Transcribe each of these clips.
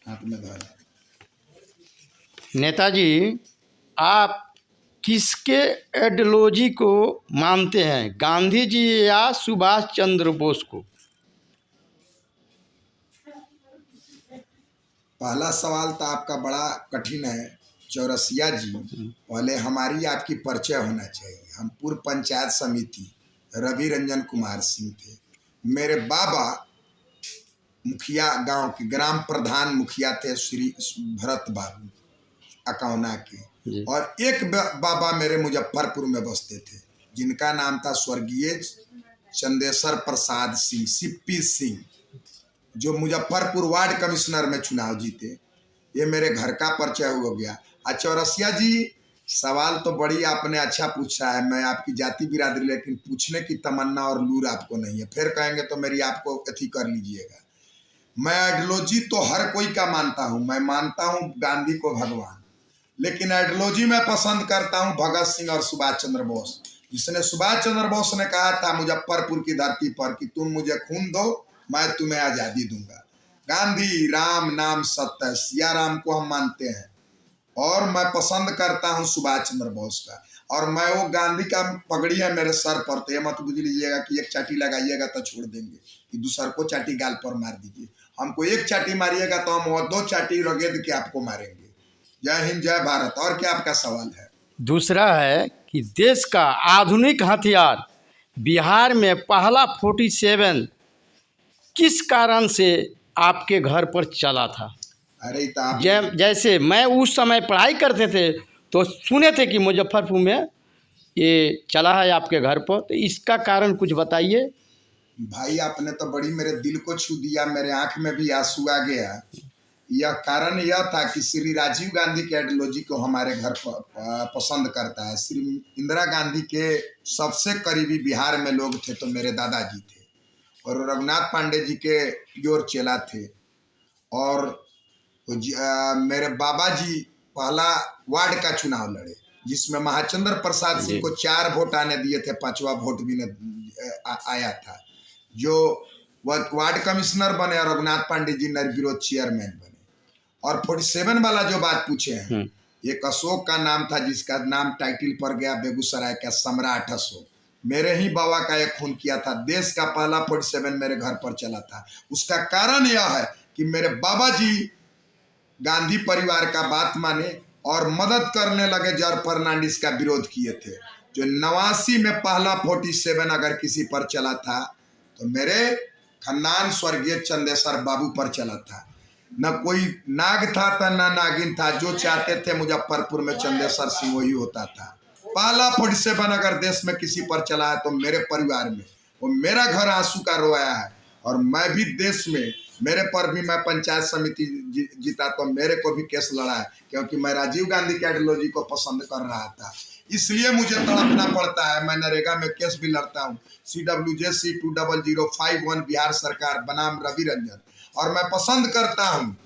हाथ में धर। नेताजी, आप किसके आइडियोलॉजी को मानते हैं, गांधी जी या सुभाष चंद्र बोस को? पहला सवाल तो आपका बड़ा कठिन है चौरसिया जी। पहले हमारी आपकी परिचय होना चाहिए। हम पूर्व पंचायत समिति रवि रंजन कुमार सिंह थे। मेरे बाबा मुखिया, गांव के ग्राम प्रधान मुखिया थे श्री भरत बाबू अकौना के। और एक बाबा मेरे मुजफ्फरपुर में बसते थे जिनका नाम था स्वर्गीय चंदेश्वर प्रसाद सिंह, सिप्पी सिंह, जो मुजफ्फरपुर वार्ड कमिश्नर में चुनाव जीते। ये मेरे घर का परिचय हो गया। चौरसिया जी, सवाल तो बड़ी आपने अच्छा पूछा है। मैं आपकी जाति बिरादरी, लेकिन पूछने की तमन्ना और लूर आपको नहीं है। फिर कहेंगे तो मेरी आपको अथी कर लीजिएगा। मैं आइडियोलॉजी तो हर कोई का मानता हूँ। मैं मानता हूँ गांधी को भगवान, लेकिन आइडियोलॉजी मैं पसंद करता हूँ भगत सिंह और सुभाष चंद्र बोस। जिसने सुभाष चंद्र बोस ने कहा था मुजफ्फरपुर की धरती पर कि तुम मुझे खून दो, मैं तुम्हें आज़ादी दूंगा। गांधी राम नाम सत्य, सिया राम को हम मानते हैं और मैं पसंद करता हूं सुभाष चंद्र बोस का। और मैं वो गांधी का पगड़ी है मेरे सर पर, तो ये मत बुझ लीजिएगा कि एक चाटी लगाइएगा तो छोड़ देंगे, कि दूसर को चाटी गाल पर मार दीजिए। हमको एक चाटी मारिएगा तो हम और 2 चाटी रगेद के आपको मारेंगे। जय हिंद, जय भारत। और क्या आपका सवाल है? दूसरा है कि देश का आधुनिक हथियार बिहार में पहला 47 किस कारण से आपके घर पर चला था? अरे तो आप जैसे मैं उस समय पढ़ाई करते थे तो सुने थे कि मुजफ्फरपुर में ये चला है आपके घर पर, तो इसका कारण कुछ बताइए। भाई, आपने तो बड़ी मेरे दिल को छू दिया, मेरे आंख में भी आंसू आ गया। यह कारण यह था कि श्री राजीव गांधी के आइडियोलॉजी को हमारे घर पर पसंद करता है। श्री इंदिरा गांधी के सबसे करीबी बिहार में लोग थे तो मेरे दादाजी थे, और रघुनाथ पांडे जी के योर चेला थे। और मेरे बाबा जी पहला वार्ड का चुनाव लड़े, जिसमें महाचंद्र प्रसाद सिंह को 4 वोट आने दिए थे, 5वां वोट भी आया था। जो वार्ड कमिश्नर बने और रघुनाथ पांडे जी निर्विरोध चेयरमैन बने। और 47 वाला जो बात पूछे हैं, एक अशोक का नाम था जिसका नाम टाइटिल पर गया बेगूसराय का सम्राट अशोक। मेरे ही बाबा का एक खून किया था। देश का पहला 47 मेरे घर पर चला था। उसका कारण यह है कि मेरे बाबा जी गांधी परिवार का बात माने और मदद करने लगे। जॉर्ज फर्नांडिस का विरोध किए थे। जो 89 में पहला 47 अगर किसी पर चला था तो मेरे खन्नान स्वर्गीय चंदेश्वर बाबू पर चला था। न कोई नाग था तो न नागिन था। जो चाहते थे मुजफ्फरपुर में चंदेश्वर सिंह वही होता था। पहला 47 अगर देश में किसी पर चला है तो मेरे परिवार में, वो मेरा घर आंसू का रोया है। और मैं भी देश में, मेरे पर भी मैं पंचायत समिति जीता तो मेरे को भी केस लड़ा है, क्योंकि मैं राजीव गांधी के आइडियोलॉजी को पसंद कर रहा था। इसलिए मुझे तड़पना पड़ता है। मैं नरेगा में केस भी लड़ता हूँ। CWJC 20051 बिहार सरकार बनाम रवि रंजन। और मैं पसंद करता हूँ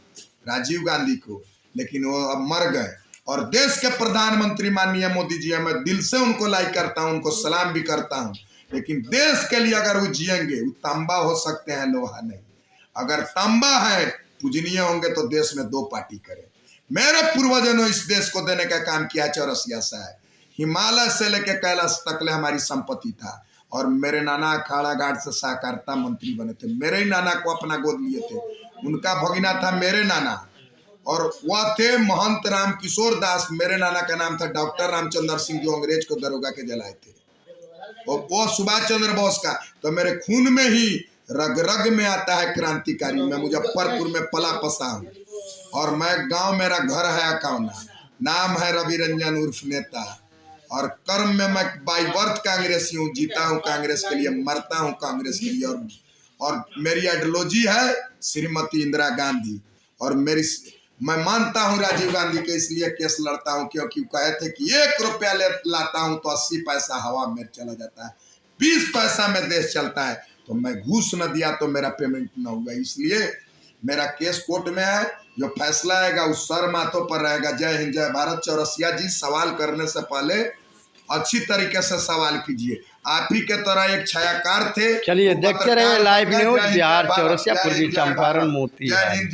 राजीव गांधी को, लेकिन वो अब मर गए। और देश के प्रधानमंत्री माननीय मोदी जी, मैं दिल से उनको लाइक करता हूँ, उनको सलाम भी करता हूँ। लेकिन देश के लिए अगर वो जिएंगे, वो तांबा हो सकते हैं, लोहा नहीं। अगर तांबा है, पूजनीय होंगे तो देश में 2 पार्टी करें। मेरे पूर्वजों ने इस देश को देने का काम किया। चौरसिया साहब, हिमालय से लेकर कैलाश तक ले हमारी संपत्ति था। और मेरे नाना अखाड़ा घाट से सहकारिता मंत्री बने थे। मेरे ही नाना को अपना गोद लिए थे। उनका भगिना था मेरे नाना, और वह थे महंत राम किशोर दास। मेरे नाना का नाम था डॉक्टर रामचंद्र सिंह, जो अंग्रेज को दरोगा के जलाए थे। और वो सुभाष चंद्र बोस का तो मेरे खून में ही, रग रग में आता है क्रांतिकारी। मैं मुजफ्फरपुर में पला पसा हूँ। और मैं गांव, मेरा घर है अकौना, नाम है रवि रंजन उर्फ नेता। और कर्म में मैं बाई बर्थ कांग्रेसी हूँ। जीता हूँ कांग्रेस के लिए, मरता हूँ कांग्रेस के लिए। और मेरी आइडियोलॉजी है श्रीमती इंदिरा गांधी। और मैं मानता हूँ राजीव गांधी के, इसलिए केस लड़ता हूँ क्योंकि कहे थे कि 1 रुपया लाता हूँ तो 80 पैसा हवा में चला जाता है, 20 पैसा में देश चलता है। तो मैं घूस न दिया तो मेरा पेमेंट न होगा। इसलिए मेरा केस कोर्ट में है। जो फैसला आएगा उस सर माथों पर रहेगा। जय हिंद, जय भारत। चौरसिया जी, सवाल करने से पहले अच्छी तरीके से सवाल कीजिए। आप ही के तरह एक छायाकार थे। चलिए देखते रहिए लाइव न्यूज बिहार, चौरसिया, पूर्वी चंपारण, मोती। जय हिंद।